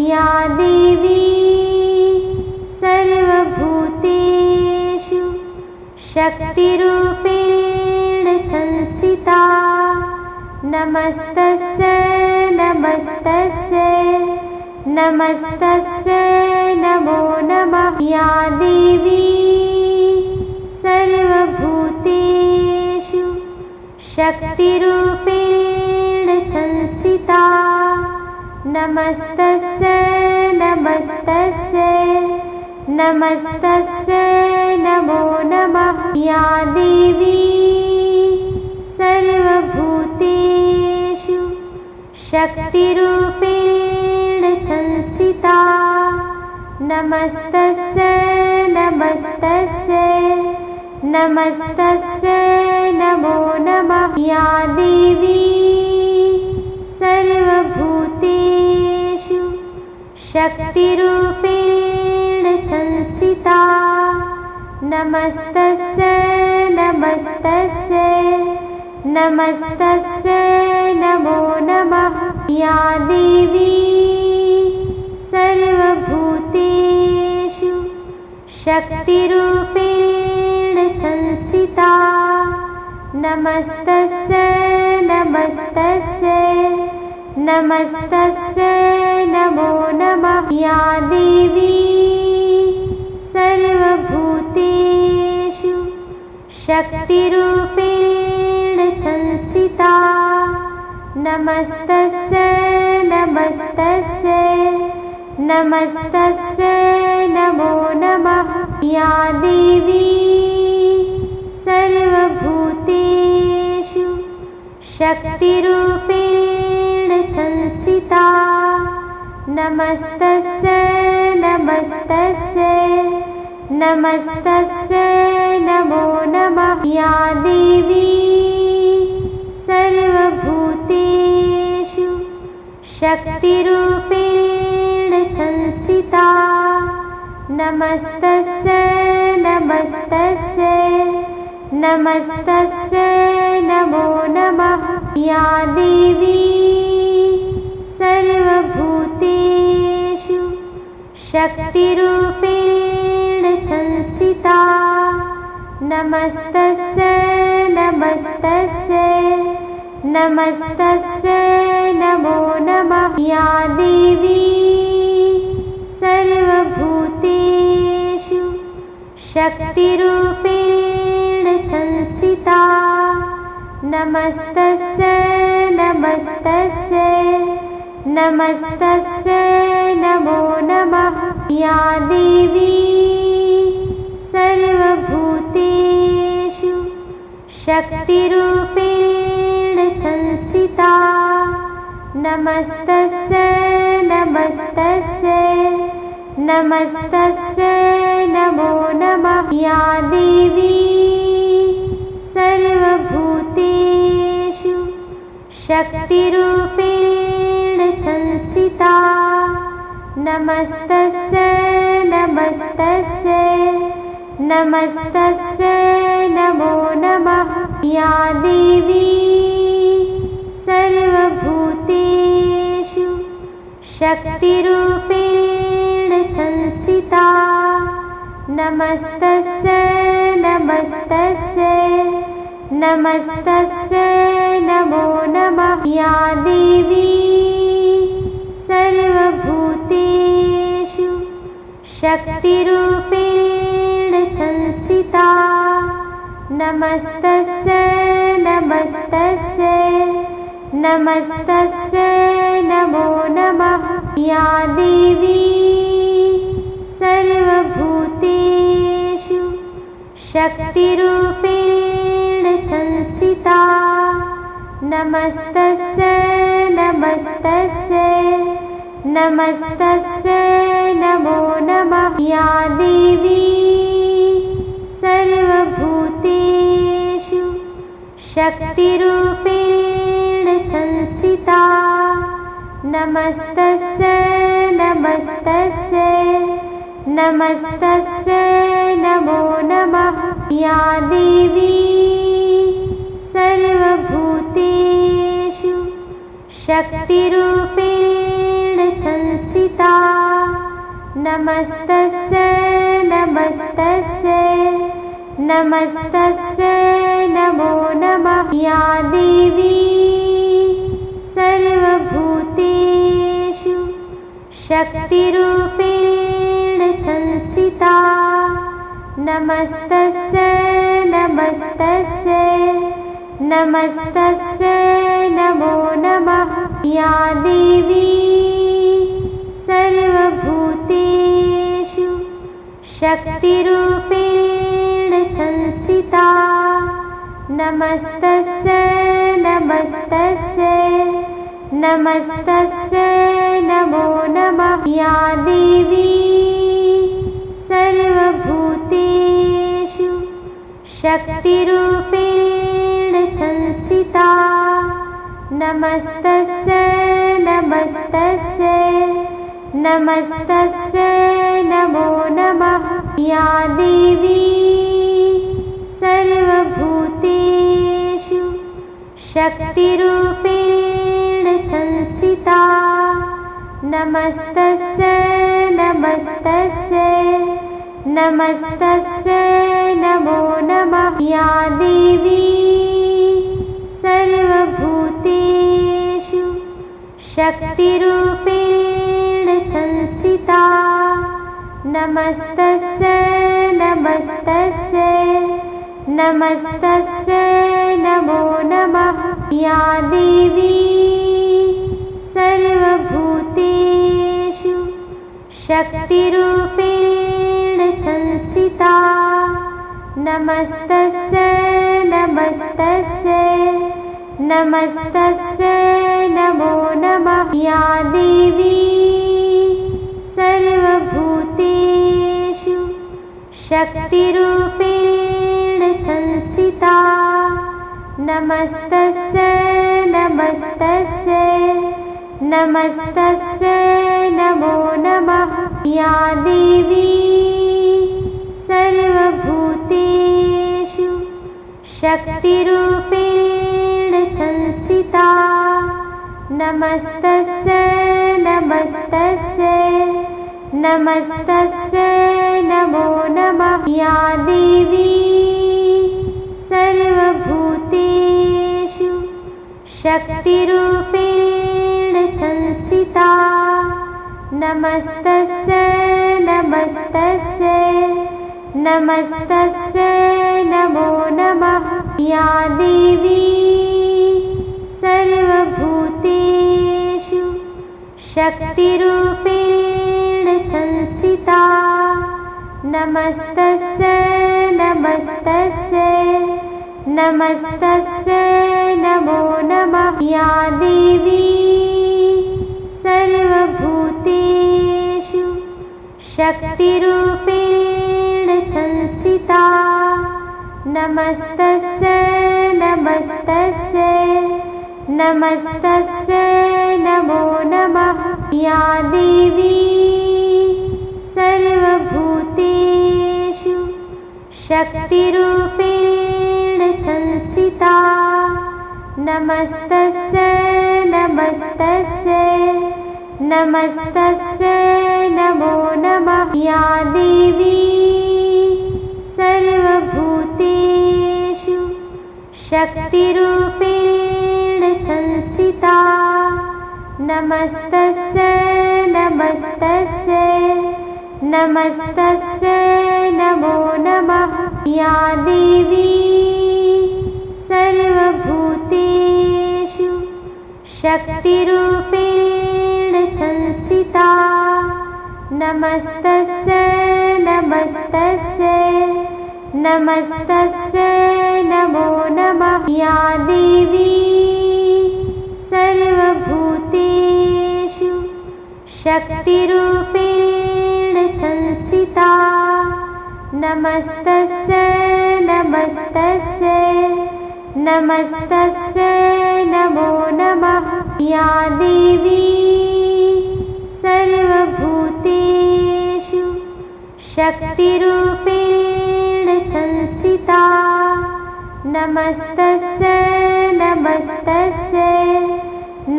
या देवी सर्वभूतेषु शक्तिरूपेण संस्थिता। नमस्तस्यै नमस्तस्यै नमस्तस्यै नमो नमः। या देवी सर्वभूतेषु शक्तिरूपेण संस्थिता। नमस्तस्यै नमस्तस्यै नमस्तस्यै नमो नमः। या देवी सर्वभूतेषु शक्तिरूपेण संस्थिता। नमस्तस्यै नमस्तस्यै नमस्तस्यै नमो नमः। या देवी सर्वभूतेषु शक्तिरूपेण संस्थिता। नमस्तस्यै नमस्तस्यै नमस्तस्यै नमो नमः। या देवी सर्वभूतेषु शक्तिरूपेण संस्थिता। नमस्तस्यै नमस्तस्यै नमस्तस्यै नमो नमः। या देवी सर्वभूतेषु शक्तिरूपेण संस्थिता। नमस्तस्यै नमस्तस्यै नमस्तस्यै नमो नमः। या देवी सर्वभूतेषु शक्तिरूपेण संस्थिता। नमस्तस्यै नमस्तस्यै नमस्तस्यै नमो नमः। या देवी सर्वभूतेषु शक्तिरूपेण संस्थिता। नमस्तस्यै नमस्तस्यै नमस्तस्यै नमो नमः। या देवी सर्वभूतेषु शक्तिरूपेण संस्थिता। नमस्तस्यै नमस्तस्यै नमस्तस्यै नमो नमः। या देवी सर्वभूतेषु शक्तिरूपेण संस्थिता। नमस्तस्यै नमस्तस्यै नमस्तस्यै नमो नमः। या देवी सर्वभूतेषु शक्तिरूपेण संस्थिता। नमस्तस्यै नमस्तस्यै नमस्तस्यै नमो नमः। या देवी सर्वभूतेषु शक्तिरूपेण संस्थिता। नमस्तस्यै नमस्तस्यै नमस्तस्यै नमो नमः। या देवी सर्वभूतेषु शक्तिरूपेण संस्थिता। नमस्तस्यै नमस्तस्यै नमस्तस्यै नमो नमः। या देवी सर्वभूतेषु शक्तिरूपेण संस्थिता। नमस्तस्यै नमस्तस्यै नमस्तस्यै नमो नमः। या देवी सर्वभूतेषु शक्तिरूपेण संस्थिता। नमस्तस्यै नमस्तस्यै नमस्तस्यै नमो नमः। या देवी सर्वभूतेषु शक्तिरूपेण संस्थिता। नमस्तस्यै नमस्तस्यै नमस्तस्यै नमो नमः। या देवी सर्वभूतेषु शक्तिरूपेण संस्थिता। नमस्तस्यै नमस्तस्यै नमस्तस्यै नमो नमः। या देवी सर्वभूतेषु शक्तिरूपेण संस्थिता। नमस्तस्यै नमस्तस्यै नमस्तस्यै नमो नमः। या देवी सर्वभूतेषु शक्तिरूपेण संस्थिता। नमस्तस्यै नमस्तस्यै नमस्तस्यै नमो नमः। या देवी सर्वभूतेषु शक्तिरूपेण संस्थिता। नमस्तस्यै नमस्तस्यै नमस्तस्यै नमो नमः। या देवी सर्वभूतेषु शक्तिरूपेण संस्थिता। नमस्तस्यै नमस्तस्यै नमस्तस्यै नमो नमः। या देवी सर्वभूतेषु शक्तिरूपेण संस्थिता। नमस्तस्यै नमस्तस्यै नमस्तस्यै नमो नमः। या देवी सर्वभूतेषु शक्तिरूपेण संस्थिता। नमस्तस्यै नमस्तस्यै नमस्तस्यै नमो नमः। या देवी सर्वभूतेषु शक्तिरूपेण संस्थिता। नमस्तस्यै नमस्तस्यै नमस्तस्यै नमो नमः। या देवी सर्वभूतेषु शक्तिरूपेण संस्थिता। नमस्तस्यै नमस्तस्यै नमस्तस्यै नमो नमः। या देवी सर्वभूतेषु शक्तिरूपेण संस्थिता। नमस्तस्यै नमस्तस्यै नमस्तस्यै नमो नमः। या देवी सर्वभूतेषु शक्तिरूपेण संस्थिता। नमस्तस्यै नमस्तस्यै नमस्तस्यै नमो नमः। या देवी सर्वभूतेषु शक्तिरूपेण संस्थिता। नमस्तस्यै नमस्तस्यै नमस्तस्यै नमो नमः। या देवी सर्वभूतेषु शक्तिरूपेण संस्थिता। नमस्तस्यै नमस्तस्यै नमस्तस्यै नमो नमः। या देवी सर्वभूतेषु शक्तिरूपेण संस्थिता। नमस्तस्यै नमस्तस्यै नमस्तस्यै नमो नमः। या देवी सर्वभूतेषु शक्तिरूपेण संस्थिता। नमस्तस्यै नमस्तस्यै नमस्तस्यै नमो नमः। या देवी सर्वभूतेषु शक्तिरूपेण संस्थिता। नमस्तस्यै नमस्तस्यै नमस्तस्यै नमो नमः। या देवी सर्वभूतेषु शक्तिरूपेण संस्थिता। नमस्तस्यै नमस्तस्यै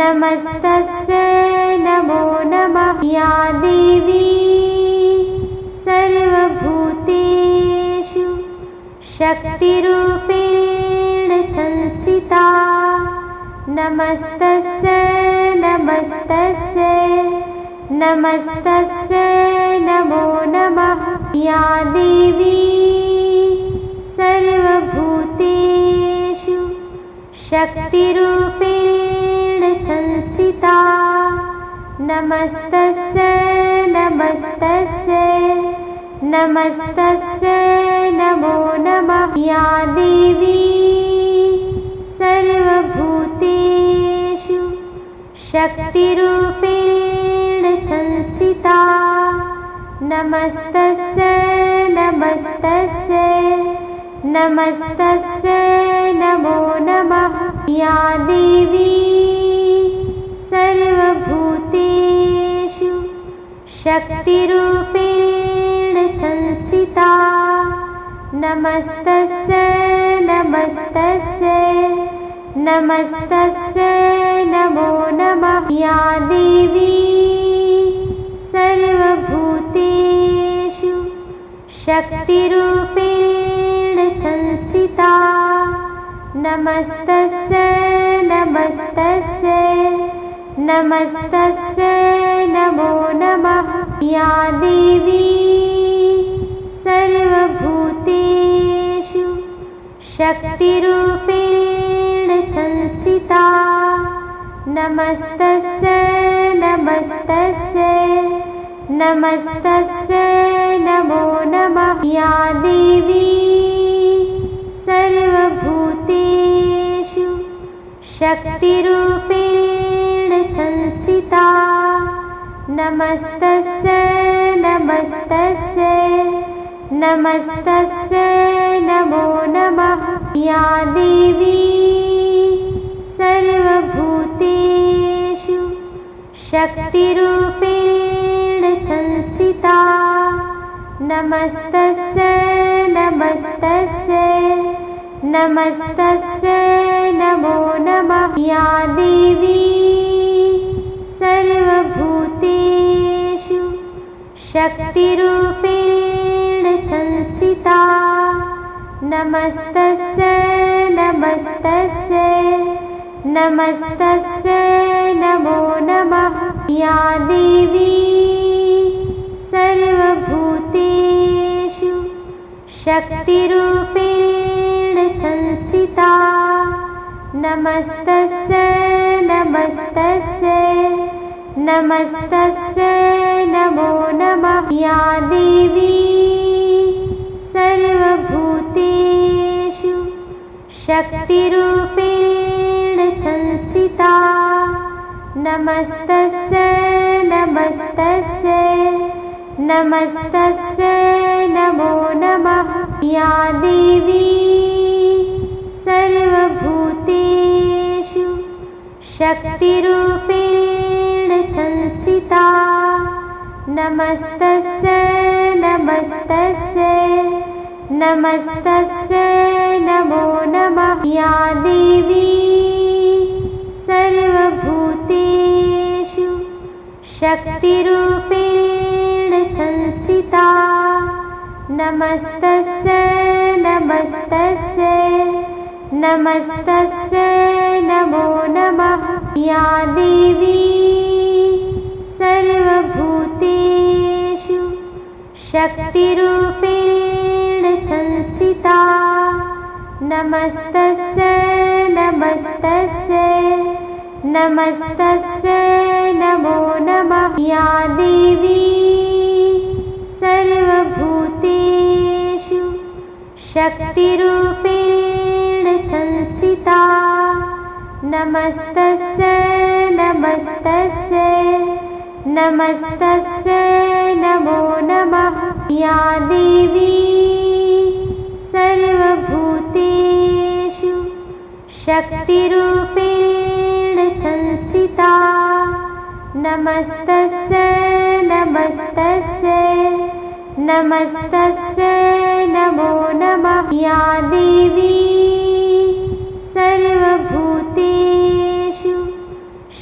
नमस्तस्यै नमो नमः। या देवी शक्तिरूपेण संस्थिता। नमस्तस्यै नमस्तस्यै नमस्तस्यै नमो नमः। या देवी सर्वभूतेषु शक्तिरूपेण संस्थिता। नमस्तस्यै नमस्तस्यै नमस्तस्यै नमो नमः। या देवी सर्वभूतेषु शक्तिरूपेण संस्थिता। नमस्तस्यै नमस्तस्यै नमस्तस्यै नमो नमः। या देवी सर्वभूतेषु शक्तिरूपेण संस्थिता। नमस्तस्यै नमस्तस्यै नमस्तस्यै नमो नमः। या देवी सर्वभूतेषु शक्तिरूपेण संस्थिता। नमस्तस्यै नमस्तस्यै नमस्तस्यै नमो नमः। या देवी सर्वभूतेषु शक्तिरूपेण संस्थिता। नमस्तस्यै नमस्तस्यै नमस्तस्यै नमो नमः। या देवी सर्वभूतेषु शक्तिरूपेण संस्थिता। नमस्तस्यै नमस्तस्यै नमस्तस्यै नमो नमः। या देवी सर्वभूतेषु शक्तिरूपेण संस्थिता। नमस्तस्यै नमस्तस्यै नमस्तस्यै नमो नमः। या देवी सर्वभूतेषु शक्तिरूपेण संस्थिता। नमस्तस्यै नमस्तस्यै नमस्तस्यै नमो नमः। या देवी सर्वभूतेषु शक्तिरूपेण संस्थिता। नमस्तस्यै नमस्तस्यै नमस्तस्यै नमो नमः। या देवी सर्वभूतेषु शक्तिरूपेण संस्थिता। नमस्तस्यै नमस्तस्यै नमस्तस्यै नमो नमः। या देवी सर्वभूतेषु शक्तिरूपेण संस्थिता। नमस्तस्यै नमस्तस्यै नमस्तस्यै नमो नमः। या देवी सर्वभूतेषु शक्तिरूपेण संस्थिता। नमस्तस्यै नमस्तस्यै नमस्तस्यै नमो नमः। या देवी सर्वभूतेषु शक्तिरूपेण संस्थिता। नमस्तस्यै नमस्तस्यै नमस्तस्यै नमो नमः। या देवी सर्वभूतेषु शक्तिरूपेण संस्थिता। नमस्तस्यै नमस्तस्यै नमस्तस्यै नमो नमः। या देवी सर्वभूतेषु शक्तिरूपेण संस्थिता। नमस्तस्यै नमस्तस्यै नमस्तस्यै नमो नमः। या देवी सर्वभूतेषु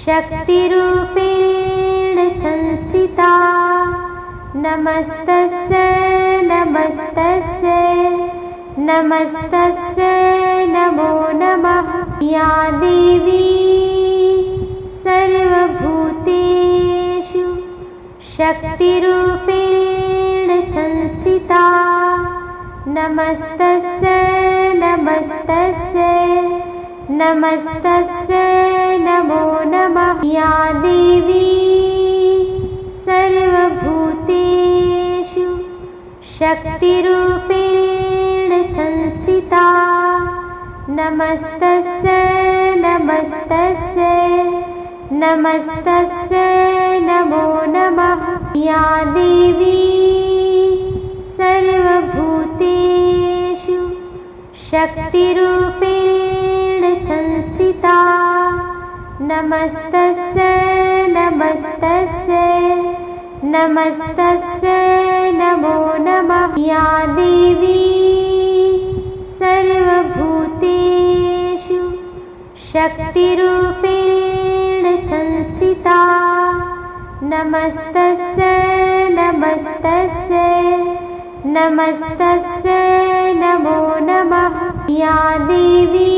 शक्तिरूपेण संस्थिता। नमस्तस्यै नमस्तस्यै नमस्तस्यै नमो नमः। या देवी सर्वभूतेषु शक्तिरूपेण संस्थिता। नमस्तस्यै नमस्तस्यै नमस्तस्यै नमो नमः। या देवी सर्वभूतेषु शक्तिरूपेण संस्थिता। नमस्तस्यै नमस्तस्यै नमस्तस्यै नमो नमः। या देवी सर्वभूतेषु शक्तिरूपेण संस्थिता। नमस्तस्यै नमस्तस्यै नमस्तस्यै नमो नमः। या देवी सर्वभूतेषु शक्तिरूपेण संस्थिता। नमस्तस्यै नमस्तस्यै नमस्तस्यै नमो नमः। या देवी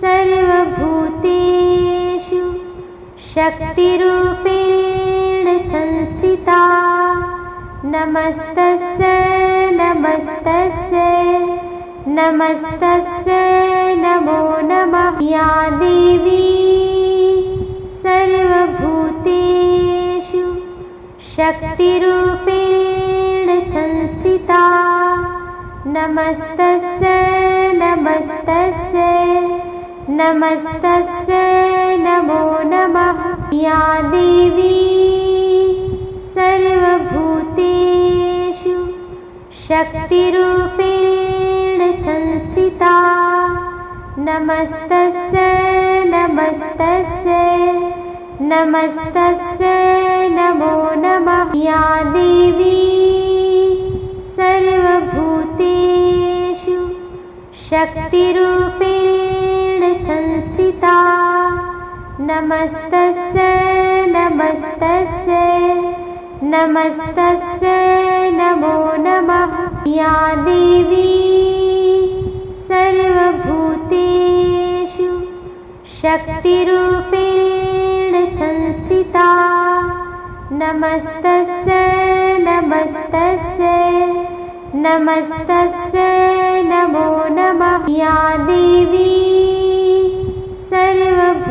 सर्वभूतेषु शक्तिरूपेण संस्थिता। नमस्तस्यै नमस्तस्यै नमस्तस्यै नमो नमः। या देवी सर्वभूतेषु शक्तिरूपेण संस्थिता। नमस्तस्यै नमस्तस्यै नमस्तस्यै नमो नमः। या देवी सर्वभूतेषु शक्तिरूपेण संस्थिता। नमस्तस्यै नमस्तस्यै नमस्तस्यै नमो नमः। या देवी सर्वभूतेषु शक्तिरूपेण संस्थिता। नमस्तस्यै नमस्तस्यै नमस्तस्यै नमो नमः। या देवी सर्वभूतेषु शक्तिरूपेण संस्थिता। नमस्तस्यै नमस्तस्यै नमस्तस्यै नमो नमः। या देवी सर्वभूतेषु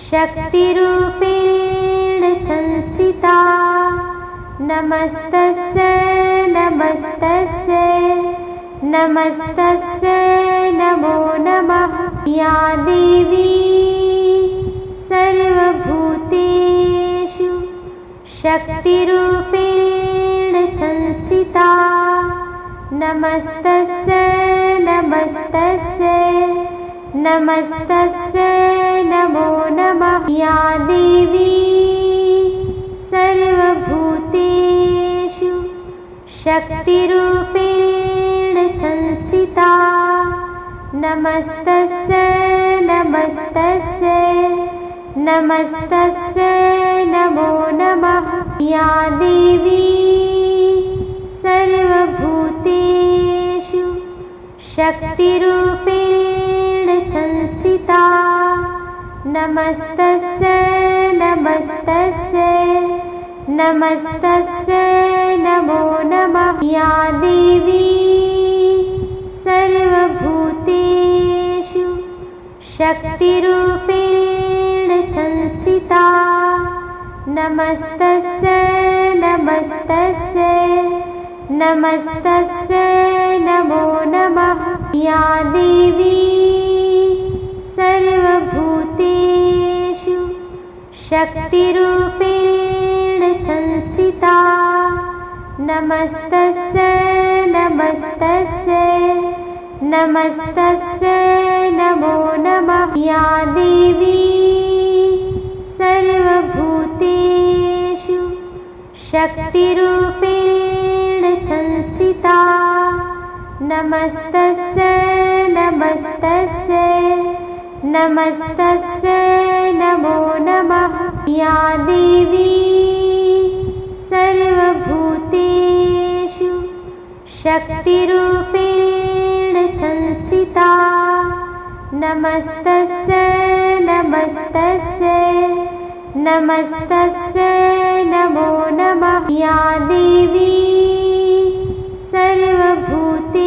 शक्तिरूपेण संस्थिता। नमस्तस्यै नमस्तस्यै नमस्तस्यै नमो नमः। या देवी सर्वभूतेषु शक्तिरूपेण संस्थिता। नमस्तस्यै नमस्तस्यै नमस्तस्यै नमो नमः। या देवी सर्वभूतेषु शक्तिरूपेण संस्थिता। नमस्तस्यै नमस्तस्यै नमस्तस्यै नमो नमः। या देवी सर्वभूतेषु शक्तिरूपेण संस्थिता। नमस्तस्यै नमस्तस्यै नमस्तस्यै नमो नमः। या देवी सर्वभूतेषु शक्तिरूपेण संस्थिता। नमस्तस्यै नमस्तस्यै नमस्तस्यै नमो नमः। या देवी सर्वभूतेषु शक्तिरूपेण संस्थिता। नमस्तस्यै नमस्तस्यै नमस्तस्यै नमो नमः। या देवी सर्वभूतेषु शक्तिरूपेण संस्थिता। नमस्तस्यै नमस्तस्यै नमस्तस्यै नमो नमः। या देवी सर्वभूतेषु शक्तिरूपेण संस्थिता। नमस्तस्यै नमस्तस्यै नमस्तस्यै नमो नमः। या देवी सर्वभूतेषु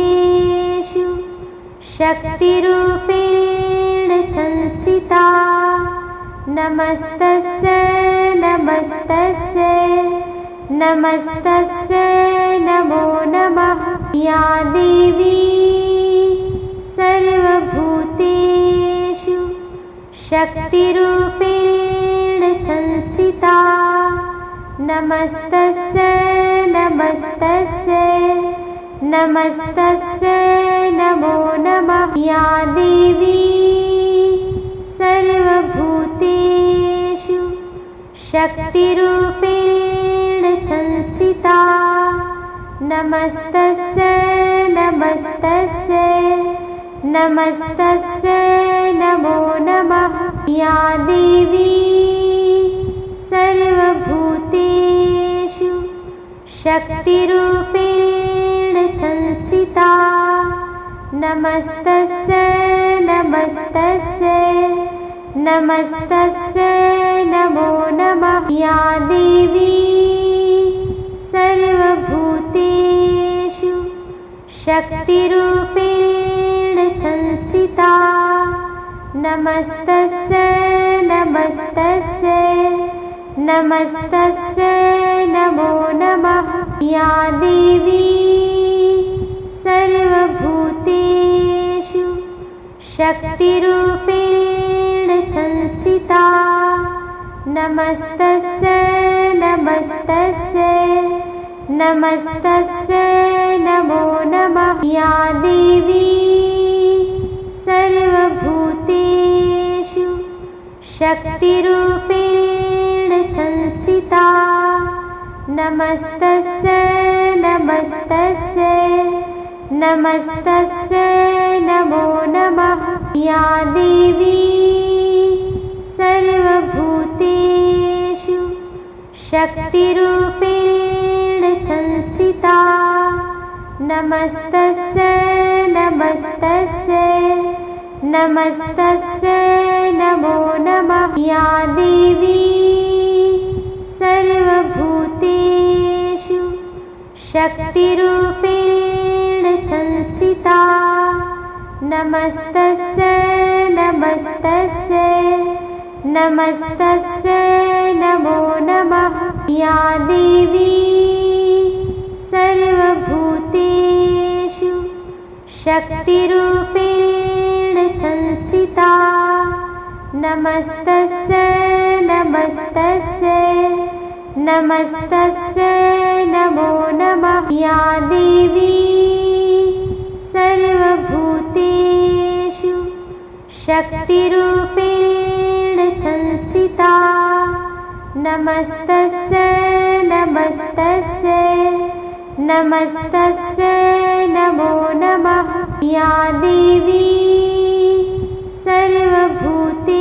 शक्तिरूपेण संस्थिता। नमस्तस्यै नमस्तस्यै नमस्तस्यै नमो नमः। या देवी सर्वभूतेषु शक्तिरूपेण संस्थिता। नमस्तस्यै नमस्तस्यै नमस्तस्यै नमो नमः। या देवी सर्वभूतेषु शक्तिरूपेण संस्थिता। नमस्तस्यै नमस्तस्यै नमस्तस्यै नमो नमः। या देवी सर्वभूतेषु शक्तिरूपेण संस्थिता। नमस्तस्यै नमस्तस्यै नमस्तस्यै नमो नमः। या देवी सर्वभूतेषु शक्तिरूपेण संस्थिता। नमस्तस्यै नमस्तस्यै नमस्तस्यै नमो नमः। या देवी सर्वभूतेषु शक्तिरूपेण संस्थिता। नमस्तस्यै नमस्तस्यै नमस्तस्यै नमो नमः। या देवी सर्वभूतेषु शक्तिरूपेण संस्थिता। नमस्तस्यै नमस्तस्यै नमस्तस्यै नमो नमः। या देवी सर्वभूतेषु शक्तिरूपेण संस्थिता। नमस्तस्यै नमस्तस्यै नमस्तस्यै नमो नमः। या देवी सर्वभूतेषु शक्तिरूपेण संस्थिता। नमस्तस्यै नमस्तस्यै नमस्तस्यै नमो नमः। या देवी सर्वभूतेषु शक्तिरूपेण संस्थिता। नमस्तस्यै नमस्तस्यै नमस्तस्यै नमो नमः। या देवी सर्वभूतेषु शक्तिरूपेण संस्थिता। नमस्तस्यै नमस्तस्यै नमस्तस्यै नमो नमः। या देवी सर्वभूतेषु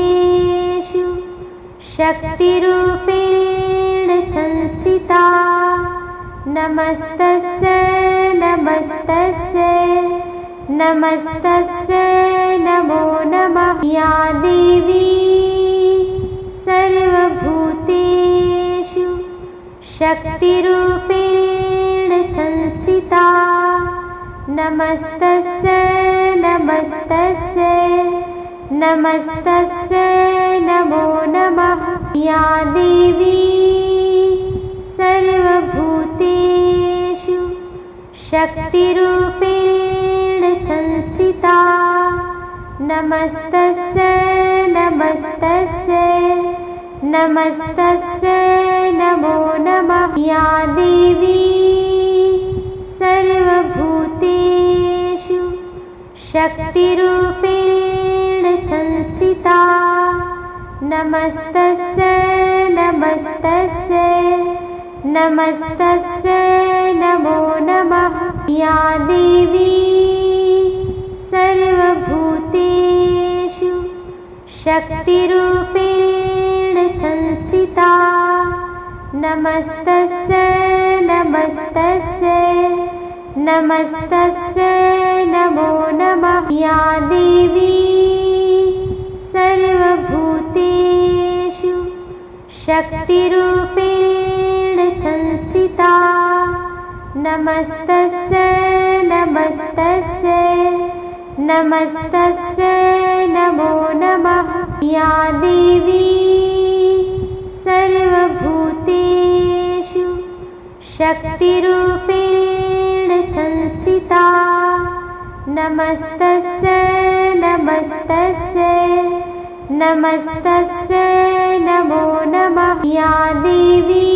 शक्तिरूपेण संस्थिता। नमस्तस्यै नमस्तस्यै नमस्तस्यै नमो नमः। या देवी सर्वभूतेषु शक्तिरूपेण संस्थिता। नमस्तस्यै नमस्तस्यै नमस्तस्यै नमो नमः। या देवी सर्वभूतेषु शक्तिरूपेण संस्थिता। नमस्तस्यै नमस्तस्यै नमस्तस्यै नमो नमः। या देवी सर्वभूतेषु शक्तिरूपेण संस्थिता। नमस्तस्यै नमस्तस्यै नमस्तस्यै नमो नमः। या देवी सर्वभूतेषु शक्तिरूपेण संस्थिता। नमस्तस्यै नमस्तस्यै नमस्तस्यै नमो नमः। या देवी सर्वभूतेषु शक्तिरूपेण संस्थिता। नमस्तस्यै नमस्तस्यै नमस्तस्यै नमो नमः। या देवी सर्वभूतेषु शक्तिरूपेण संस्थिता। नमस्तस्यै नमस्तस्यै नमस्तस्यै नमो नमः। या देवी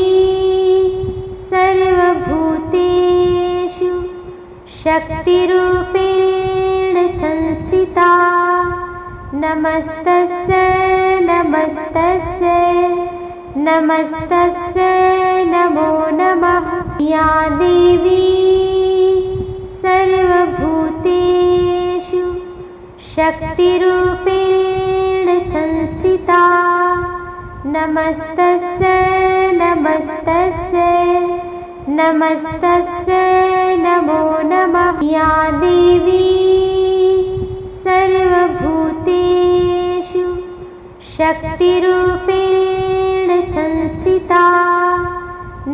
सर्वभूतेषु शक्तिरूपेण संस्थिता। नमस्तस्यै नमस्तस्यै नमस्तस्यै नमो नमः। या देवी सर्वभूतेषु शक्तिरूपेण संस्थिता। नमस्तस्यै नमस्तस्यै नमस्तस्यै नमो नमः। या देवी सर्वभूतेषु शक्तिरूपेण संस्थिता।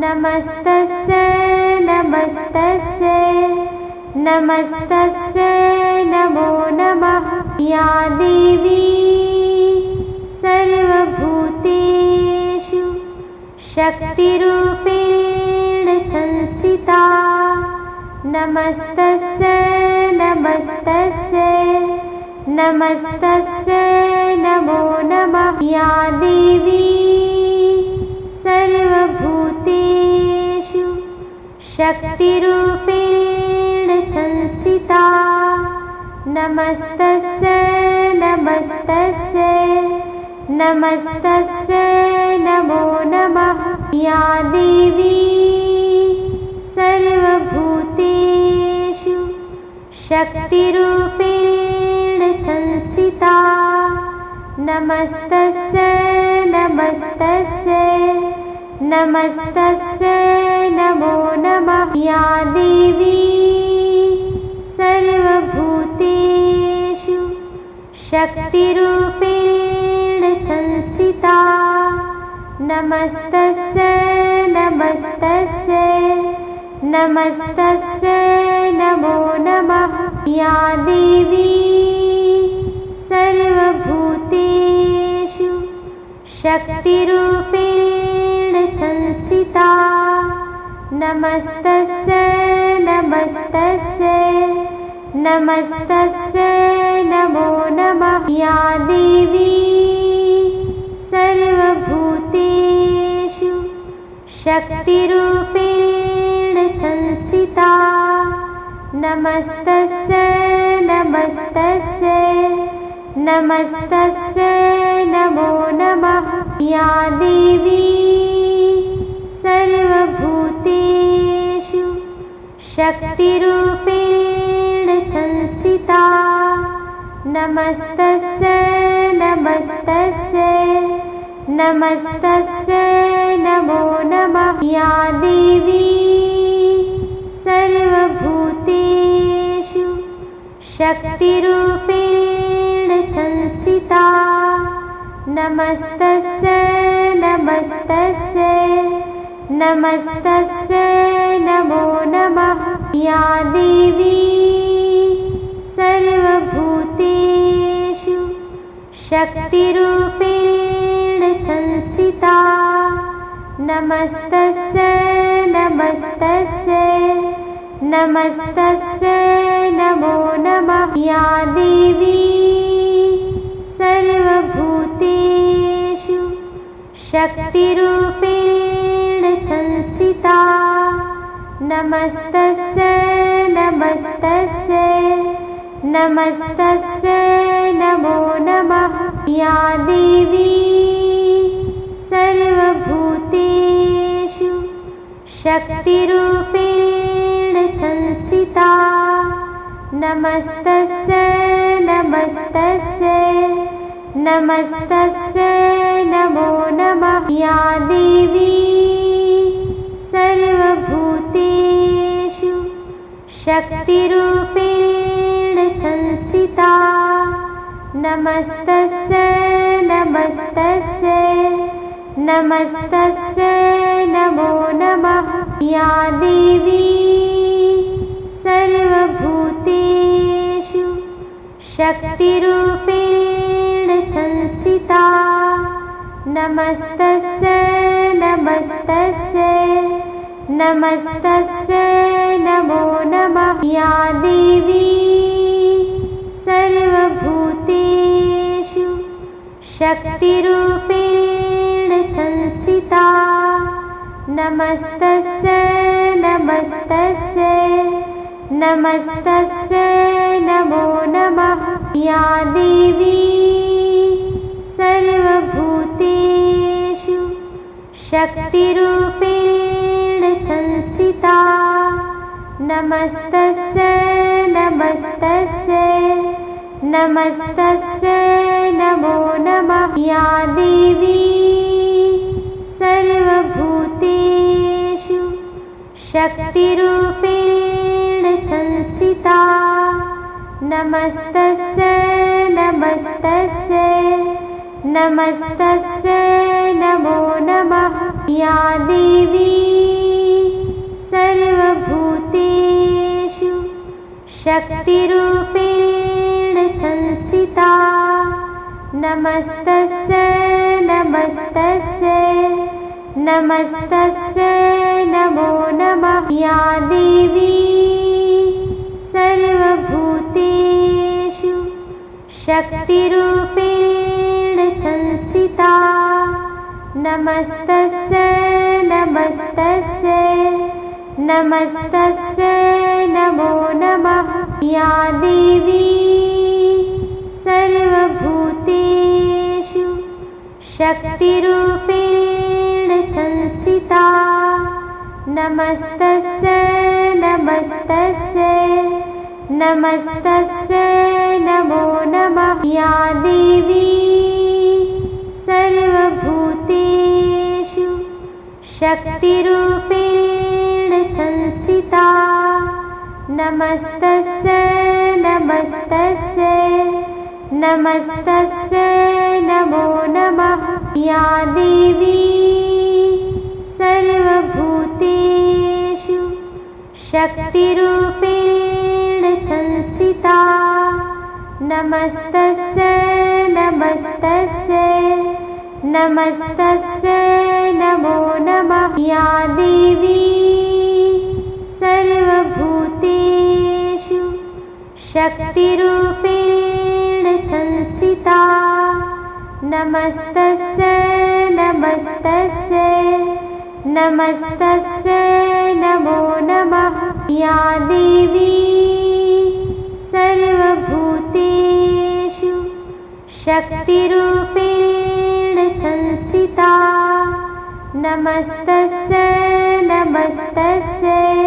नमस्तस्यै नमस्तस्यै नमस्तस्यै नमो नमः। या देवी सर्वभूतेषु शक्तिरूपेण संस्थिता। नमस्तस्यै नमस्तस्यै नमस्तस्यै नमो नमः। या देवी सर्वभूतेषु शक्तिरूपेण संस्थिता। नमस्तस्यै नमस्तस्यै नमस्तस्यै नमो नमः। या देवी सर्वभूतेषु शक्तिरूपेण संस्थिता। नमस्तस्यै नमस्तस्यै नमस्तस्यै नमो नमः। या देवी सर्वभूतेषु शक्तिरूपेण संस्थिता। नमस्तस्यै नमस्तस्यै नमस्तस्यै नमो नमः। या देवी सर्वभूतेषु शक्तिरूपेण संस्थिता। नमस्तस्यै नमस्तस्यै नमस्तस्यै नमो नमः। या देवी सर्वभूतेषु शक्तिरूपेण संस्थिता। नमस्तस्यै नमस्तस्यै नमस्तस्यै नमो नमः। या देवी सर्वभूतेषु शक्तिरूपेण संस्थिता। नमस्तस्यै नमस्तस्यै नमस्तस्यै नमो नमः। या देवी सर्वभूतेषु शक्तिरूपेण संस्थिता। नमस्तस्यै नमस्तस्यै नमस्तस्यै नमो नमः। या देवी सर्वभूतेषु शक्तिरूपेण संस्थिता। नमस्तस्यै नमस्तस्यै नमस्तस्यै नमो नमः। या देवी सर्वभूतेषु शक्तिरूपेण संस्थिता। नमस्तस्यै नमस्तस्यै नमस्तस्यै नमो नमः। या देवी सर्वभूतेषु शक्तिरूपेण संस्थिता। नमस्तस्यै नमस्तस्यै नमस्तस्यै नमो नमः। या देवी सर्वभूतेषु शक्तिरूपेण संस्थिता। नमस्तस्यै नमस्तस्यै नमस्तस्यै नमो नमः। या देवी सर्वभूतेषु शक्तिरूपेण संस्थिता। नमस्तस्यै नमस्तस्यै नमस्तस्यै नमो नमः। या देवी सर्वभूतेषु शक्तिरूपेण संस्थिता। नमस्तस्यै नमस्तस्यै नमस्तस्यै नमो नमः। या देवी सर्वभूतेषु शक्तिरूपेण संस्थिता। नमस्तस्यै नमस्तस्यै नमस्तस्यै नमो नमः। या देवी सर्वभूतेषु शक्तिरूपेण संस्थिता। नमस्तस्यै नमस्तस्यै नमस्तस्यै नमो नमः। या देवी सर्वभूतेषु शक्तिरूपेण संस्थिता। नमस्तस्यै नमस्तस्यै नमस्तस्यै नमो नमः। या देवी सर्वभूतेषु शक्तिरूपेण संस्थिता। नमस्तस्यै नमस्तस्यै नमस्तस्यै नमो नमः। या देवी सर्वभूतेषु शक्तिरूपेण संस्थिता। नमस्तस्यै नमस्तस्यै नमस्तस्यै नमो नमः। या देवी सर्वभूतेषु शक्तिरूपेण संस्थिता। नमस्तस्यै नमस्तस्यै नमस्तस्यै नमो नमः। या देवी सर्वभूतेषु शक्तिरूपेण संस्थिता। नमस्तस्यै नमस्तस्यै नमस्तस्यै नमो नमः। या देवी सर्वभूतेषु शक्तिरूपेण संस्थिता। नमस्तस्यै नमस्तस्यै नमस्तस्यै नमो नमः। या देवी सर्वभूतेषु शक्तिरूपेण संस्थिता। नमस्तस्यै नमस्तस्यै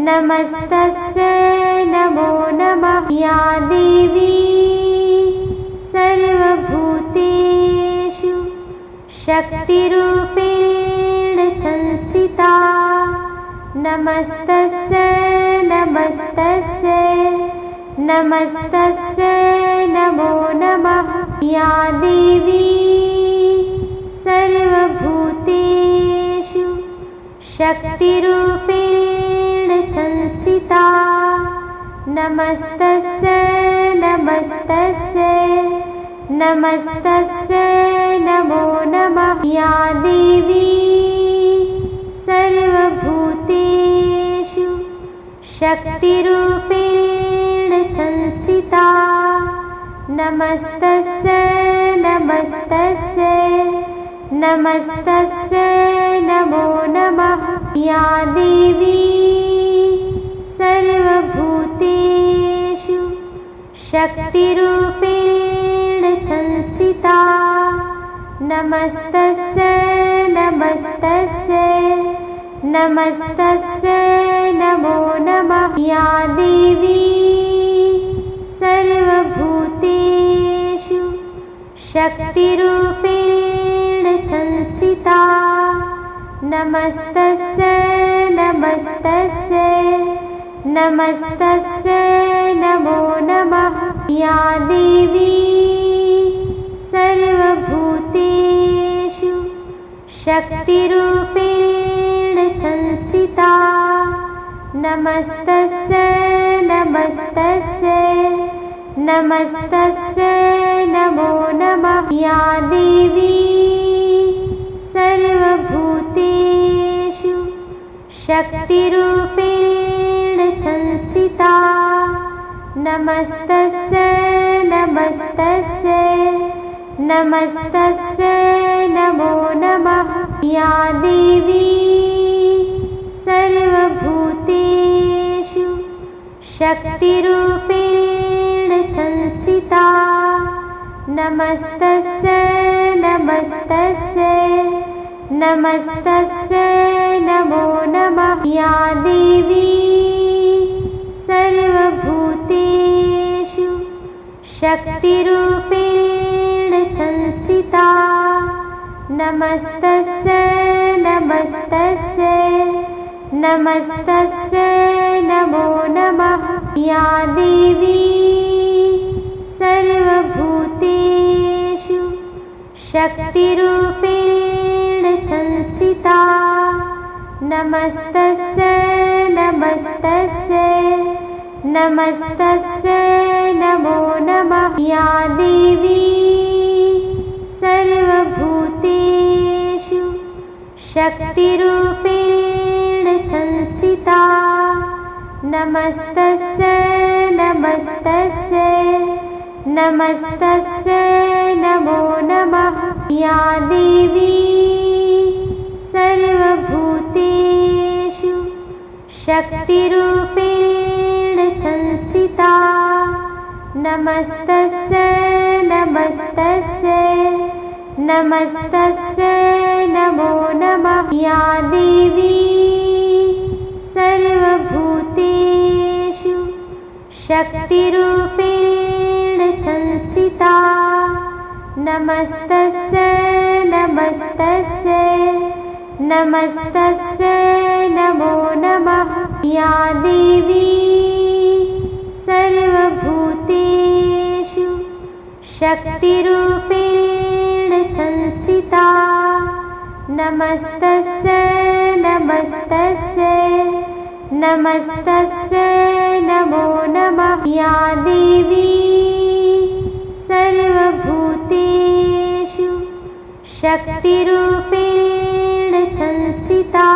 नमस्तस्यै नमो नमः। या देवी सर्वभूतेषु शक्तिरूपेण संस्थिता। नमस्तस्यै नमस्तस्यै नमस्तस्यै नमो नमः। या देवी सर्वभूतेषु शक्तिरूपेण संस्थिता। नमस्तस्यै नमस्तस्यै नमस्तस्यै नमो नमः। या देवी सर्वभूतेषु शक्तिरूपेण संस्थिता। नमस्तस्यै नमस्तस्यै नमस्तस्यै नमो नमः। या देवी सर्वभूतेषु शक्तिरूपेण संस्थिता। नमस्तस्यै नमस्तस्यै नमस्तस्यै नमो नमः। या देवी सर्वभूतेषु शक्तिरूपेण संस्थिता। नमस्तस्यै नमस्तस्यै नमस्तस्यै नमो नमः। या देवी सर्वभूतेषु शक्तिरूपेण संस्थिता। नमस्तस्यै नमस्तस्यै नमस्तस्यै नमो नमः। या देवी सर्वभूतेषु शक्तिरूपेण संस्थिता। नमस्तस्यै नमस्तस्यै नमस्तस्यै नमो नमः। या देवी सर्वभूतेषु शक्तिरूपेण संस्थिता। नमस्तस्यै नमस्तस्यै नमस्तस्यै नमो नमः। या देवी सर्वभूतेषु शक्तिरूपेण संस्थिता। नमस्तस्यै नमस्तस्यै नमस्तस्यै नमो नमः। या देवी सर्वभूतेषु शक्तिरूपेण संस्थिता। नमस्तस्यै नमस्तस्यै नमस्तस्यै नमो नमः। या देवी सर्वभूतेषु शक्तिरूपेण संस्थिता। नमस्तस्यै नमस्तस्यै नमस्तस्यै नमो नमः। या देवी सर्वभूतेषु शक्तिरूपेण संस्थिता। नमस्तस्यै नमस्तस्यै नमस्तस्यै नमो नमः। या देवी सर्वभूतेषु शक्तिरूपेण संस्थिता। नमस्तस्यै नमस्तस्यै नमस्तस्यै नमो नमः। या देवी सर्वभूतेषु शक्तिरूपेण संस्थिता। नमस्तस्यै नमस्तस्यै नमस्तस्यै नमो नमः। या देवी सर्वभूतेषु शक्तिरूपेण संस्थिता।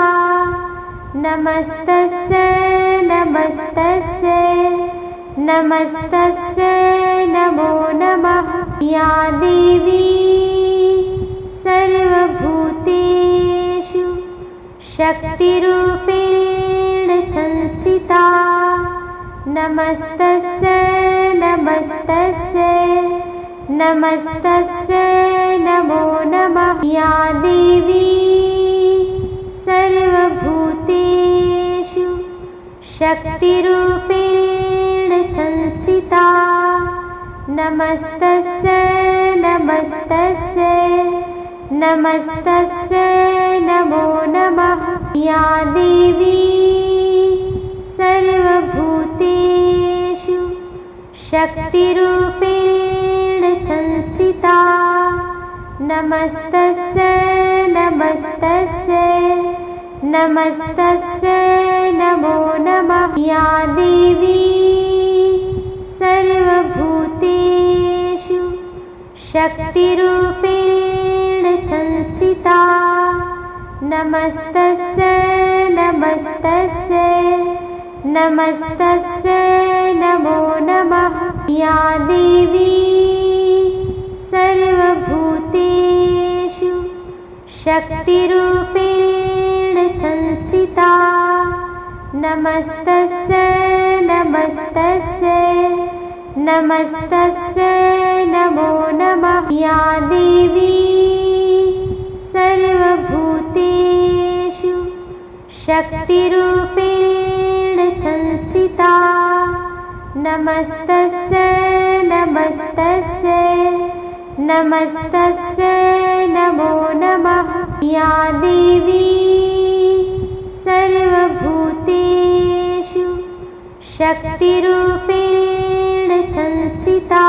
नमस्तस्यै नमस्तस्यै नमस्तस्यै नमो नमः। या देवी सर्वभूतेषु शक्तिरूपेण संस्थिता। नमस्तस्यै नमस्तस्यै नमस्तस्यै नमो नमः। या देवी सर्वभूतेषु शक्तिरूपेण संस्थिता। नमस्तस्यै नमस्तस्यै नमस्तस्यै नमो नमः। या देवी सर्वभूतेषु शक्तिरूपेण संस्थिता। नमस्तस्यै नमस्तस्यै नमस्तस्यै नमो नमः। या देवी सर्वभूतेषु शक्तिरूपेण संस्थिता। नमस्तस्यै नमस्तस्यै नमस्तस्यै नमो नमः। या देवी सर्वभूतेषु शक्तिरूपेण संस्थिता। नमस्तस्यै नमस्तस्यै नमस्तस्यै नमो नमः। या देवी सर्वभूतेषु शक्तिरूपेण संस्थिता। नमस्तस्यै नमस्तस्यै नमस्तस्यै नमो नमः। या देवी सर्वभूतेषु शक्तिरूपेण संस्थिता।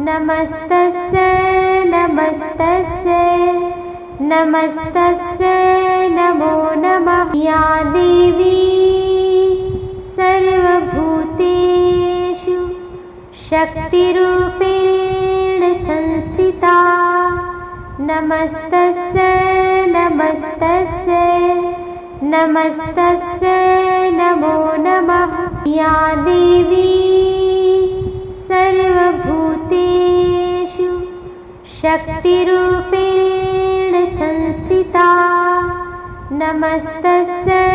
नमस्तस्यै नमस्तस्यै नमस्तस्यै नमो नमः। या देवी सर्वभूतेषु शक्तिरूपेण संस्थिता। नमस्तस्यै नमस्तस्यै नमस्तस्यै नमो नमः। या देवी सर्वभूतेषु शक्तिरूपेण संस्थिता। नमस्तस्यै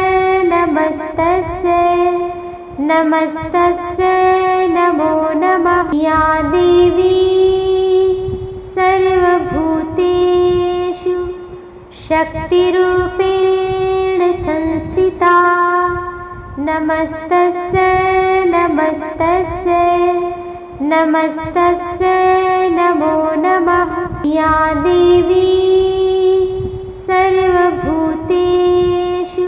नमस्तस्यै नमस्तस्यै नमो नमः। या देवी सर्वभूतेषु शक्तिरूपेण संस्थिता। नमस्तस्यै नमस्तस्यै नमस्तस्यै नमो नमः। या देवी सर्वभूतेषु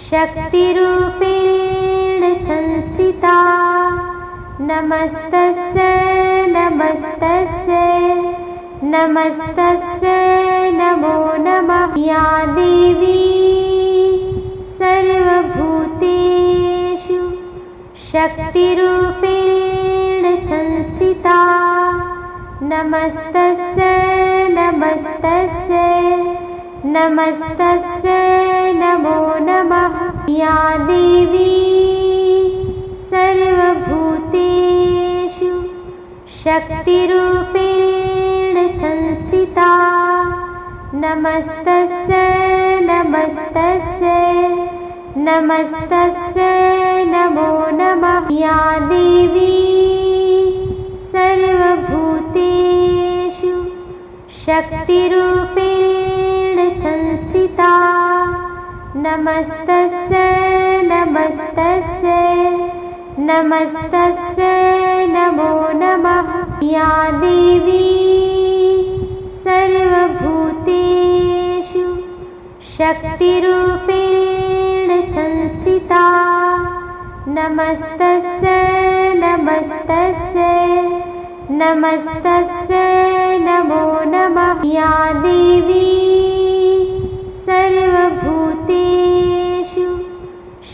शक्तिरूपेण संस्थिता। नमस्तस्यै नमस्तस्यै नमस्तस्यै नमो नमः। या देवी सर्वभूतेषु शक्तिरूपेण संस्थिता। नमस्तस्यै नमस्तस्यै नमस्तस्यै नमो नमः। या देवी सर्वभूतेषु शक्तिरूपेण संस्थिता। नमस्तस्यै नमस्तस्यै नमस्तस्यै नमो नमः। या देवी सर्वभूतेषु शक्तिरूपेण संस्थिता। नमस्तस्यै नमस्तस्यै नमस्तस्यै नमो नमः। या देवी सर्वभूतेषु शक्तिरूपेण संस्थिता। नमस्तस्यै नमस्तस्यै नमस्तस्यै नमो नमः। या देवी सर्वभूतेषु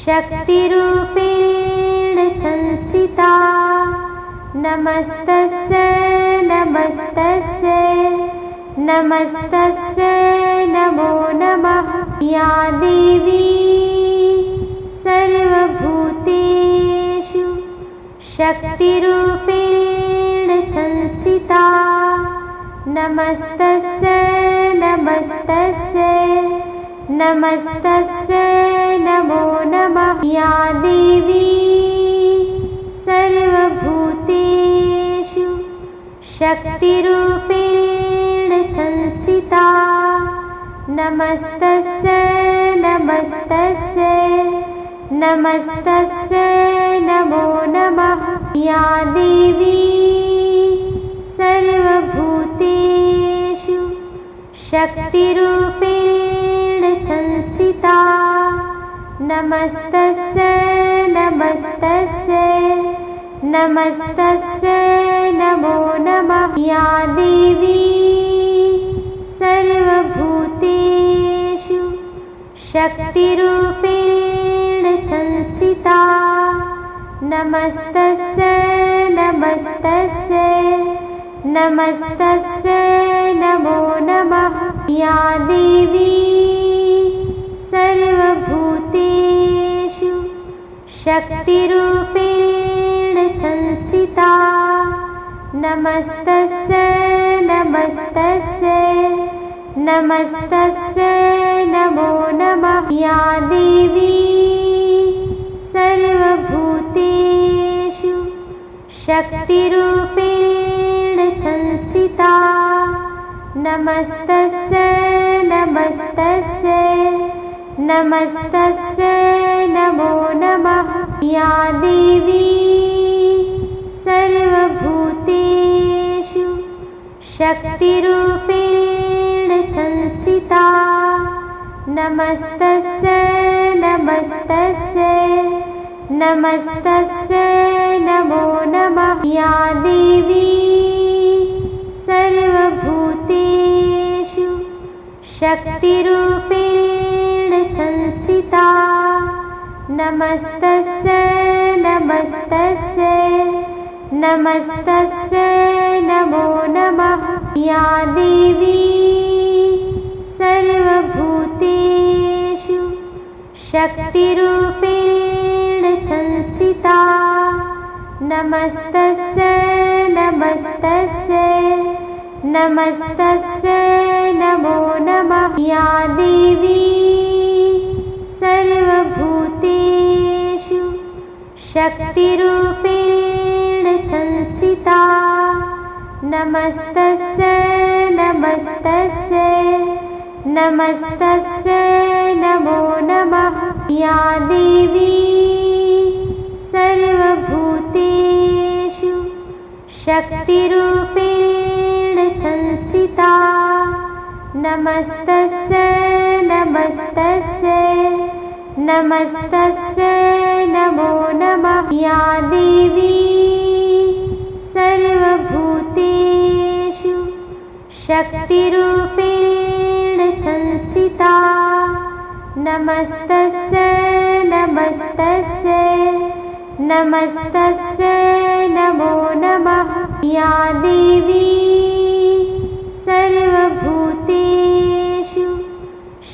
शक्तिरूपेण संस्थिता। नमस्तस्यै नमस्तस्यै नमस्तस्यै नमो नमः। या देवी सर्वभूतेषु शक्तिरूपेण संस्थिता। नमस्तस्यै नमस्तस्यै नमस्तस्यै नमो नमः। या देवी सर्वभूतेषु शक्तिरूपेण संस्थिता। नमस्तस्यै नमस्तस्यै नमस्तस्यै नमो नमः। या देवी सर्वभूतेषु शक्तिरूपेण संस्थिता। नमस्तस्यै नमस्तस्यै नमस्तस्यै नमो नमः। या देवी सर्वभूतेषु शक्तिरूपेण संस्थिता। नमस्तस्यै नमस्तस्यै नमस्तस्यै नमो नमः। या देवी सर्वभूतेषु शक्तिरूपेण संस्थिता। नमस्तस्यै नमस्तस्यै नमस्तस्यै नमो नमः। या देवी सर्वभूतेषु शक्तिरूपेण संस्थिता। नमस्तस्यै नमस्तस्यै नमस्तस्यै नमो नमः। या देवी सर्वभूतेषु शक्तिरूपेण संस्थिता। नमस्तस्यै नमस्तस्यै नमस्तस्यै नमो नमः। या देवी सर्वभूतेषु शक्तिरूपेण संस्थिता। नमस्तस्यै नमस्तस्यै नमस्तस्यै नमो नमः। या देवी सर्वभूतेषु शक्तिरूपेण संस्थिता। नमस्तस्यै नमस्तस्यै नमस्तस्यै नमो नमः। या देवी सर्वभूतेषु शक्तिरूपेण संस्थिता। नमस्तस्यै नमस्तस्यै नमस्तस्यै नमो नमः। या देवी सर्वभूतेषु शक्तिरूपेण संस्थिता। नमस्तस्यै नमस्तस्यै नमस्तस्यै नमो नमः। या देवी सर्वभूतेषु शक्तिरूपेण संस्थिता। नमस्तस्यै नमस्तस्यै नमस्तस्यै नमो नमः। या देवी सर्वभूतेषु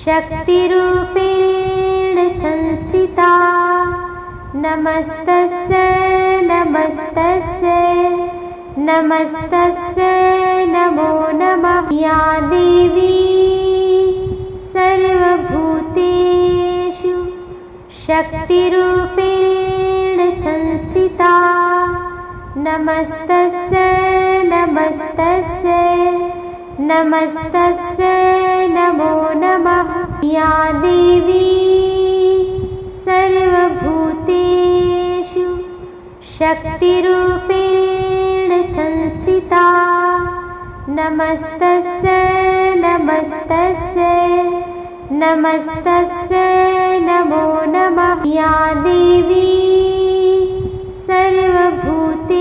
शक्तिरूपेण संस्थिता। नमस्तस्यै नमस्तस्यै नमस्तस्यै नमो नमः। या देवी सर्वभूतेषु शक्तिरूपेण संस्थिता। नमस्तस्यै नमस्तस्यै नमस्तस्यै नमो नमः। या देवी सर्वभूतेषु शक्तिरूपेण संस्थिता। नमस्तस्यै नमस्तस्यै नमस्तस्यै नमो नमः। या देवी सर्वभूतेषु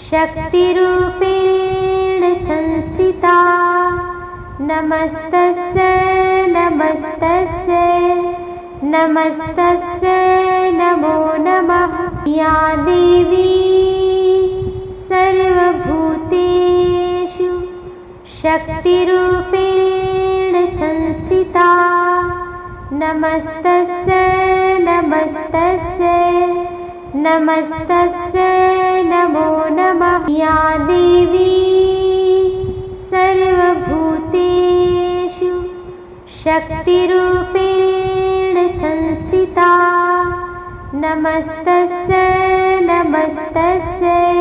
शक्तिरूपेण संस्थिता। नमस्तस्यै नमस्तस्यै नमस्तस्यै नमो नमः। या देवी सर्वभूतेषु शक्तिरूपेण संस्थिता। नमस्तस्यै नमस्तस्यै नमस्तस्यै नमो नमः। या देवी सर्वभूतेषु शक्तिरूपेण संस्थिता। नमस्तस्यै नमस्तस्यै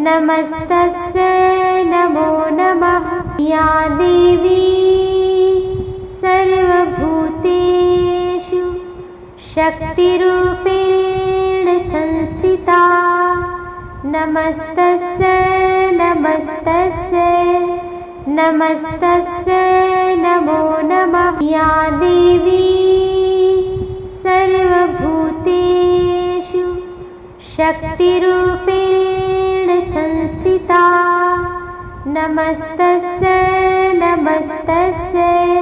नमस्तस्यै नमो नमः। या देवी सर्वभूतेषु शक्तिरूपेण संस्थिता। नमस्तस्यै नमस्तस्यै नमस्तस्यै नमो नमः। या देवी सर्वभूतेषु शक्तिरूपेण संस्थिता। नमस्तस्यै नमस्तस्यै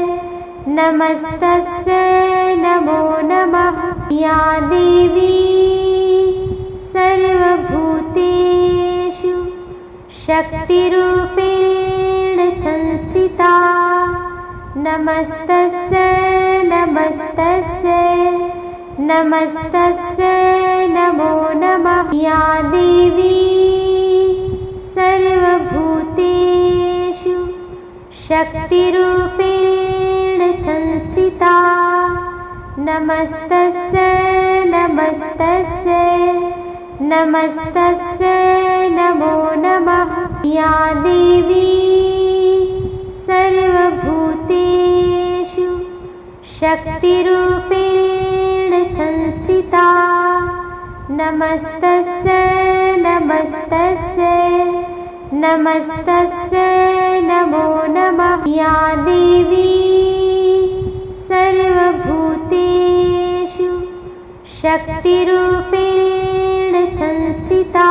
नमस्तस्यै नमो नमः। या देवी सर्वभूतेषु शक्तिरूपेण संस्थिता। नमस्तस्यै नमस्तस्यै नमस्तस्यै नमो नमः। या देवी सर्वभूतेषु शक्तिरूपेण संस्थिता। नमस्तस्यै नमस्तस्यै नमस्तस्यै नमो नमः। या देवी सर्वभूतेषु शक्तिरूपेण संस्थिता। नमस्तस्यै नमस्तस्यै नमस्तस्यै नमो नमः। या देवी सर्वभूतेषु शक्तिरूपेण संस्थिता।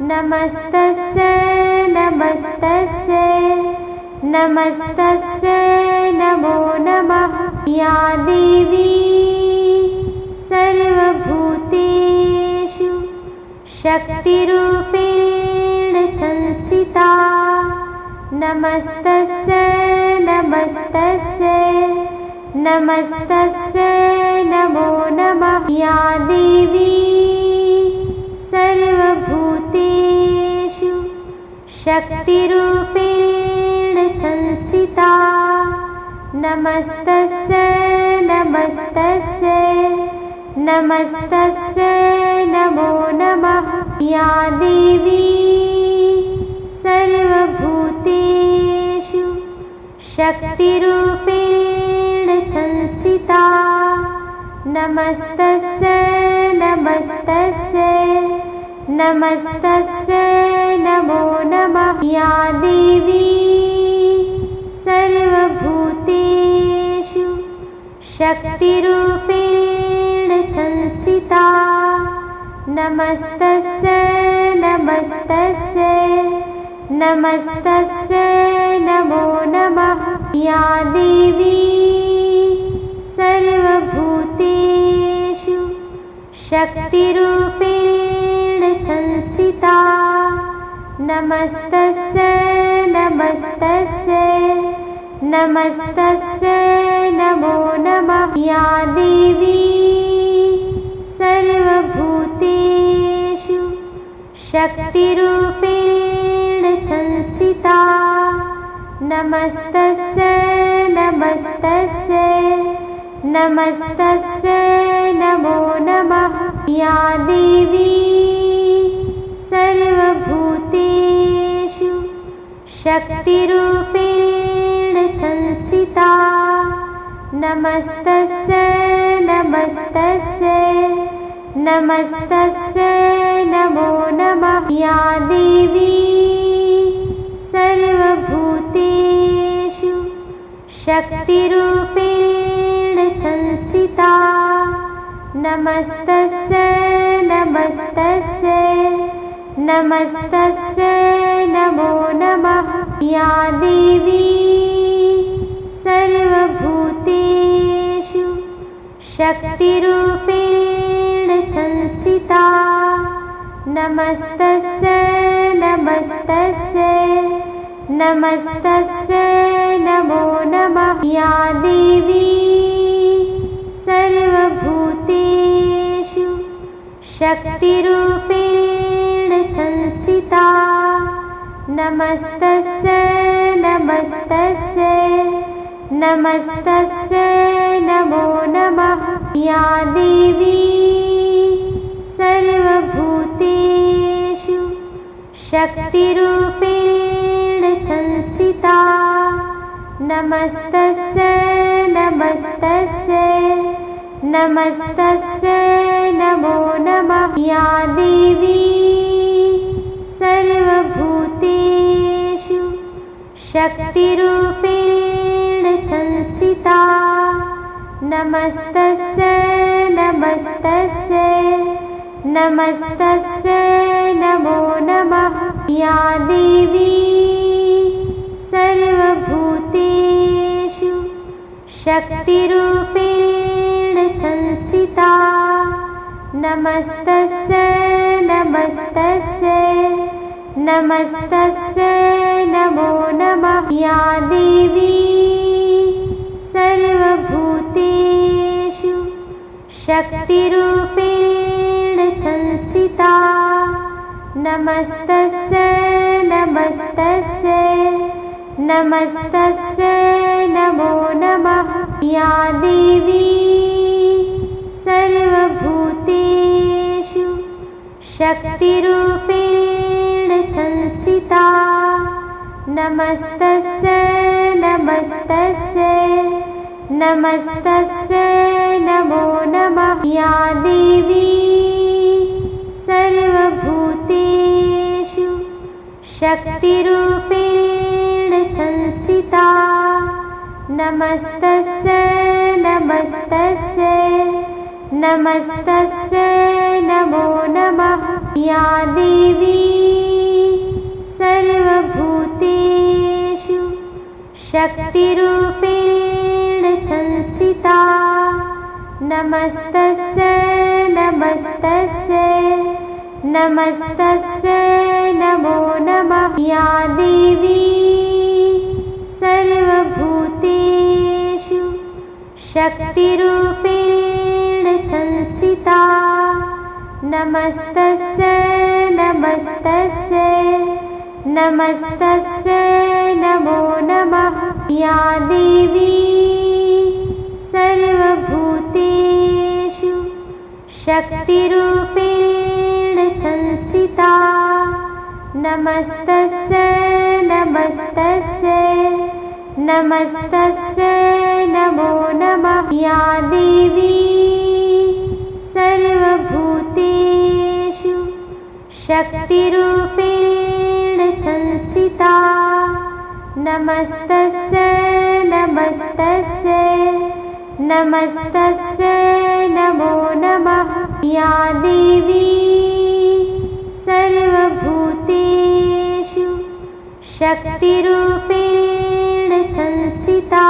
नमस्तस्यै नमस्तस्यै नमस्तस्यै नमो नमः। या देवी सर्वभूतेषु शक्तिरूपेण संस्थिता। नमस्तस्यै नमस्तस्यै नमस्तस्यै नमो नमः। या देवी सर्वभूतेषु शक्तिरूपेण संस्थिता। नमस्तस्यै नमस्तस्यै नमस्तस्यै नमो नमः। या देवी सर्वभूतेषु शक्तिरूपेण संस्थिता। नमस्तस्यै नमस्तस्यै नमस्तस्यै नमो नमः। या देवी सर्वभूतेषु शक्तिरूपेण संस्थिता। नमस्तस्यै नमस्तस्यै नमस्तस्यै नमो नमः। या देवी सर्वभूतेषु शक्तिरूपेण संस्थिता। नमस्तस्यै नमस्तस्यै नमस्तस्यै नमो नमः। या देवी सर्वभूतेषु शक्तिरूपेण संस्थिता। नमस्तस्यै नमस्तस्यै नमस्तस्यै नमो नमः। या देवी सर्वभूतेषु शक्तिरूपेण संस्थिता। नमस्तस्यै नमस्तस्यै नमस्तस्यै नमो नमः। या देवी सर्वभूतेषु शक्तिरूपेण संस्थिता। नमस्तस्यै नमस्तस्यै नमस्तस्यै नमो नमः। या देवी सर्वभूतेषु शक्तिरूपेण संस्थिता। नमस्तस्यै नमस्तस्यै नमस्तस्यै नमो नमः। या देवी सर्वभूतेषु शक्तिरूपेण संस्थिता। नमस्तस्यै नमस्तस्यै नमस्तस्यै नमो नमः। या देवी सर्वभूतेषु शक्तिरूपेण संस्थिता। नमस्तस्यै नमस्तस्यै नमस्तस्यै नमो नमः। या देवी सर्वभूतेषु शक्तिरूपेण संस्थिता। नमस्तस्यै नमस्तस्यै नमस्तस्यै नमो नमः। या देवी सर्वभूतेषु शक्तिरूपेण संस्थिता। नमस्तस्यै नमस्तस्यै नमस्तस्यै नमो नमः। या देवी सर्वभूतेषु शक्तिरूपेण संस्थिता। नमस्तस्यै नमस्तस्यै नमस्तस्यै नमो नमः। या देवी सर्वभूतेषु शक्तिरूपेण संस्थिता। नमस्तस्यै नमस्तस्यै नमस्तस्यै नमो नमः। या देवी सर्वभूतेषु शक्तिरूपेण संस्थिता। नमस्तस्यै नमस्तस्यै नमस्तस्यै नमो नमः। या देवी सर्वभूतेषु शक्तिरूपेण संस्थिता। नमस्तस्यै नमस्तस्यै नमस्तस्यै नमो नमः। या देवी सर्वभूतेषु शक्तिरूपेण संस्थिता। नमस्तस्यै नमस्तस्यै नमस्तस्यै नमो नमः। या देवी सर्वभूतेषु शक्तिरूपेण संस्थिता। नमस्तस्यै नमस्तस्यै नमस्तस्यै नमो नमः। या देवी सर्वभूतेषु शक्तिरूपेण संस्थिता। नमस्तस्यै नमस्तस्यै नमस्तस्यै नमो नमः। या देवी सर्वभूतेषु शक्तिरूपेण संस्थिता।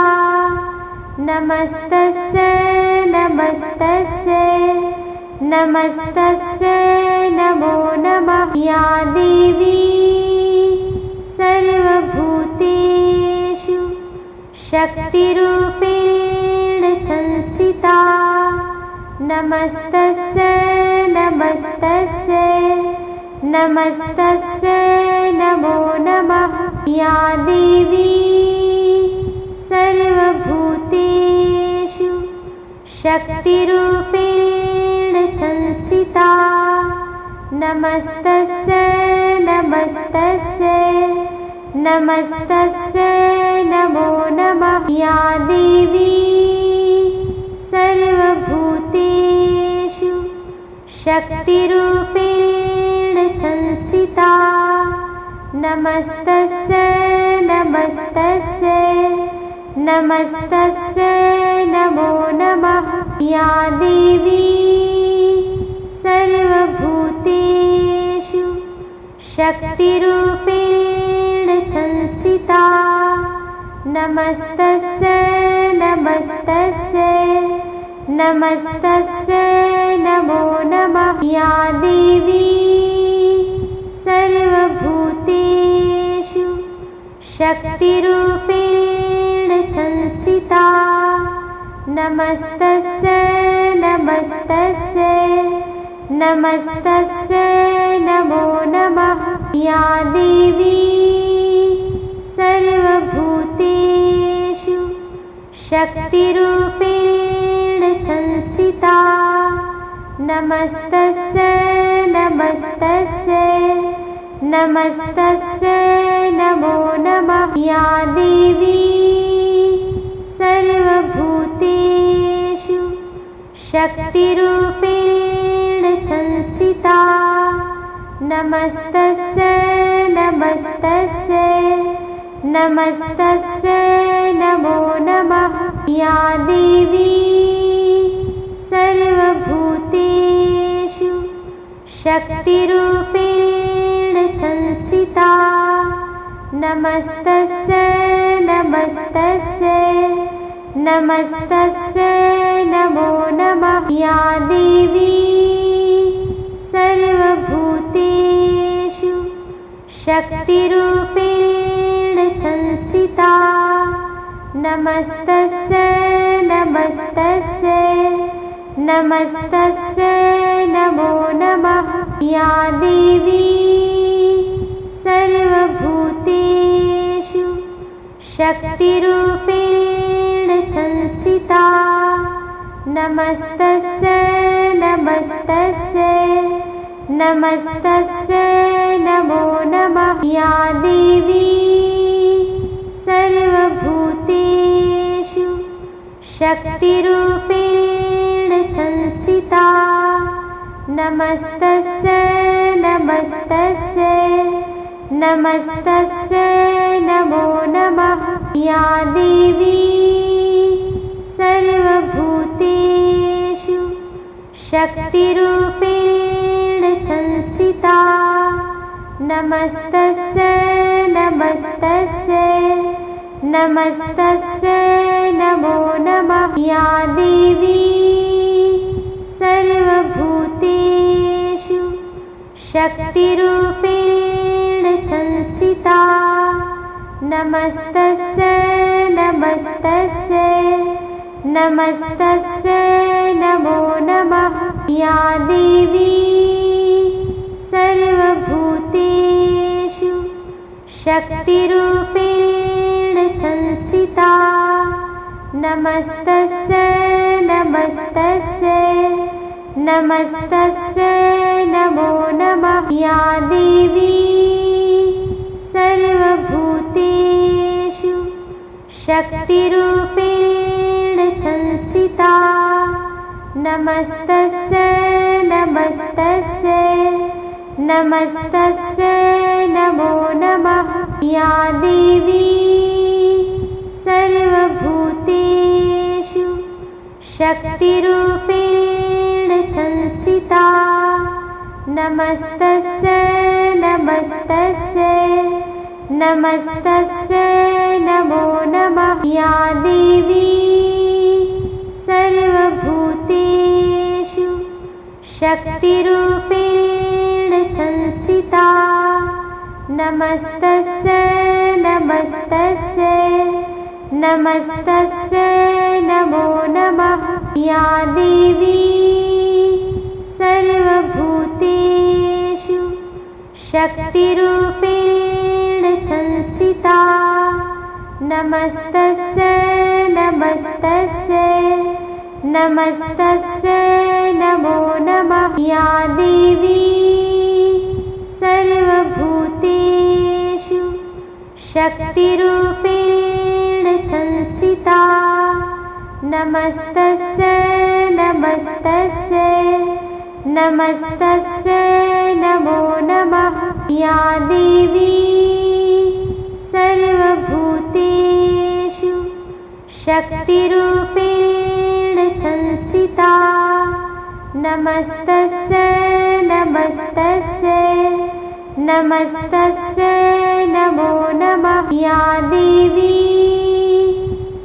नमस्तस्यै नमस्तस्यै नमस्तस्यै नमो नमः। या देवी सर्वभूतेषु शक्तिरूपेण संस्थिता। नमस्तस्यै नमस्तस्यै नमस्तस्यै नमो नमः। या देवी सर्वभूतेषु शक्तिरूपेण संस्थिता। नमस्तस्यै नमस्तस्यै नमस्तस्यै नमो नमः। या देवी सर्वभूतेषु शक्तिरूपेण संस्थिता। नमस्तस्यै नमस्तस्यै नमस्तस्यै नमो नमः। या देवी सर्वभूतेषु शक्तिरूपेण संस्थिता। नमस्तस्यै नमस्तस्यै नमस्तस्यै नमो नमः। या देवी सर्वभूतेषु शक्तिरूपेण संस्थिता। नमस्तस्यै नमस्तस्यै नमस्तस्यै नमो नमः। या देवी सर्वभूतेषु शक्तिरूपेण संस्थिता। नमस्तस्यै नमस्तस्यै नमस्तस्यै नमो नमः। या देवी सर्वभूतेषु शक्तिरूपेण संस्थिता। नमस्तस्यै नमस्तस्यै नमस्तस्यै नमो नमः। या देवी सर्वभूतेषु शक्तिरूपेण संस्थिता। नमस्तस्यै नमस्तस्यै नमस्तस्यै नमो नमः। या देवी सर्वभूतेषु शक्तिरूपेण संस्थिता। नमस्तस्यै नमस्तस्यै नमस्तस्यै नमो नमः। या देवी सर्वभूतेषु शक्तिरूपेण संस्थिता। नमस्तस्यै नमस्तस्यै नमस्तस्यै नमो नमः। या देवी सर्वभूतेषु शक्तिरूपेण संस्थिता। नमस्तस्यै नमस्तस्यै नमस्तस्यै नमो नमः। या देवी सर्वभूतेषु शक्तिरूपेण संस्थिता। नमस्तस्यै नमस्तस्यै नमस्तस्यै नमो नमः। या देवी सर्वभूतेषु शक्तिरूपेण संस्थिता। नमस्तस्यै नमस्तस्यै नमस्तस्यै नमो नमः। या देवी सर्वभूतेषु शक्तिरूपेण संस्थिता। नमस्तस्यै नमस्तस्यै नमस्तस्यै नमो नमः। या देवी सर्वभूतेषु शक्तिरूपेण संस्थिता। नमस्तस्यै नमस्तस्यै नमस्तस्यै नमो नमः। या देवी सर्वभूतेषु शक्तिरूपेण संस्थिता। नमस्तस्यै नमस्तस्यै नमस्तस्यै नमो नमः। या देवी सर्वभूतेषु शक्तिरूपेण संस्थिता। नमस्तस्यै नमस्तस्यै नमस्तस्यै नमो नमः। या देवी सर्वभूतेषु शक्तिरूपेण संस्थिता। नमस्तस्यै नमस्तस्यै नमस्तस्यै नमो नमः। या देवी सर्वभूतेषु शक्तिरूपेण संस्थिता। नमस्तस्यै नमस्तस्यै नमस्तस्यै नमो नमः। या देवी सर्वभूतेषु शक्तिरूपेण संस्थिता। नमस्तस्यै नमस्तस्यै नमस्तस्यै नमो नमः। या देवी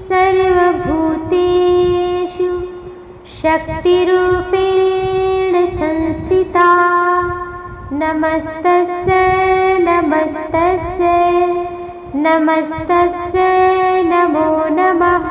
सर्वभूतेषु शक्तिरूपेण संस्थिता। नमस्तस्यै नमस्तस्यै नमस्तस्यै नमो नमः।